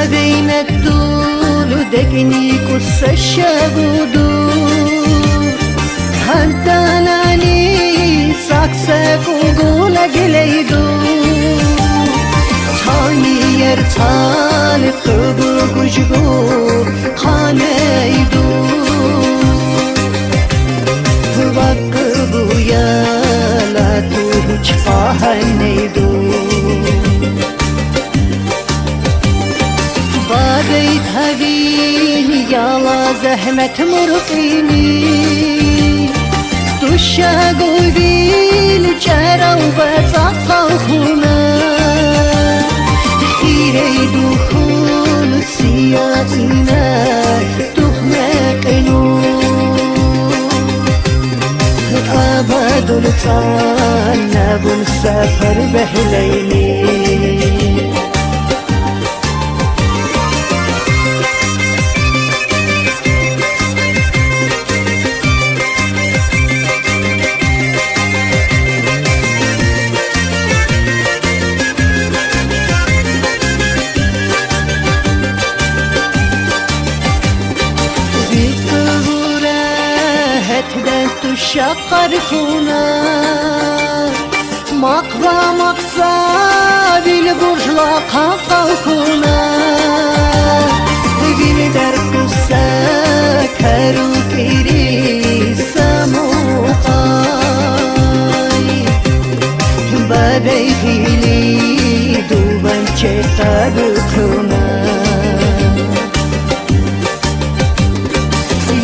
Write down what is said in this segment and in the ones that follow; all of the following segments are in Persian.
بين الدول ودقني قص الشغودور هداناني ساكسك وقول قليدور تاني يرتال قبق وشقور خانيدور بقبو يا لا توج فاهنيدور باديت هبيني يالا زحمة مرقيني دشا قوبيل جرى وبتعقى وخونا خيري دخول سياتنا تخنق نور أبد لطانا بنسافر بحليلي تشقر خونا مقبى مقصى بالبرج لقاقا وكونا بالدرك السكر وكيري سموقاي بدي فيلي دوبان شتا بكونا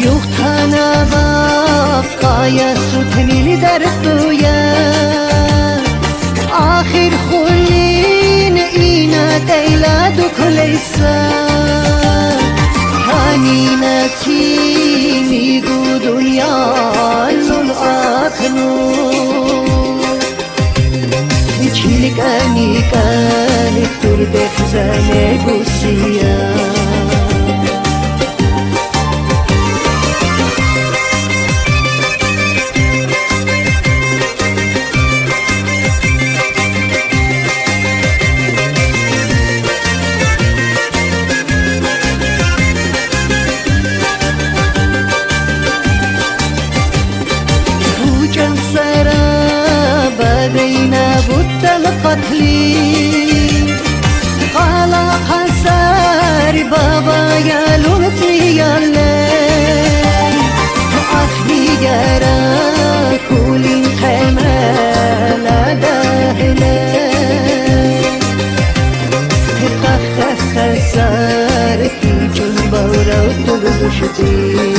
يوختانا يا سوتني لدرتويا آخر خلين إينا تيلاد كليسا هانينا تيمي دنيا للآخنو نجيلك أني كانت تردخ زاني بوسيا بدينا بد القتل قال خسار بابا يا لونتي يا الليل أخي جرى كل خمال دهلي خسار في جنبورة وتلدشتي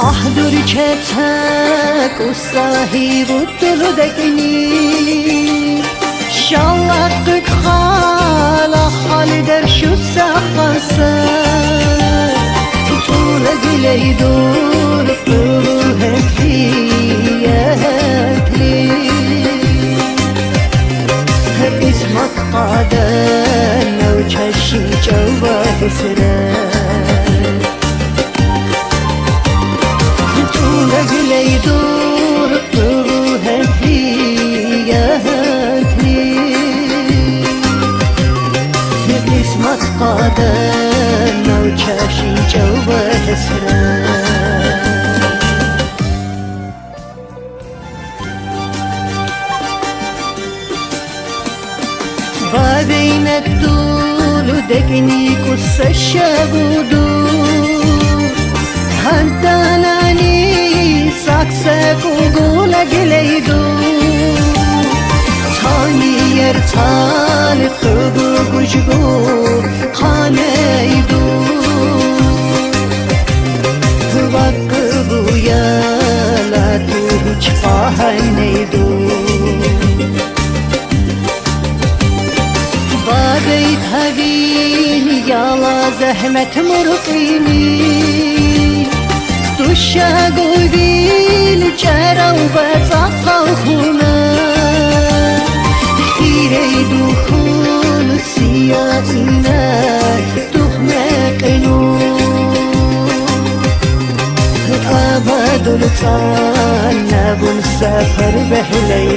أحضر شتاك وصاحب التردكني شلقك خالا خالدر شو ساقصر طول قلي دور قلوهك فيك لي اسمك قادر لو تشي جواه سرار لقلي دور قروها فياتني اسمك قادر موجاشي جوا هسران بين الدول ودقني قص الشغودور هداناني ساكسك وقول قليدور تاني يرتال قبق وشقور خانيدور بقبو يا لا توج فاهنيدور باديت هبيني يالا زحمة مرقيني دشا قوبيل جرى وبتعقى وخونا خيري دخول سياتنا تخنق نور أبد لطانا بنسافر بحلي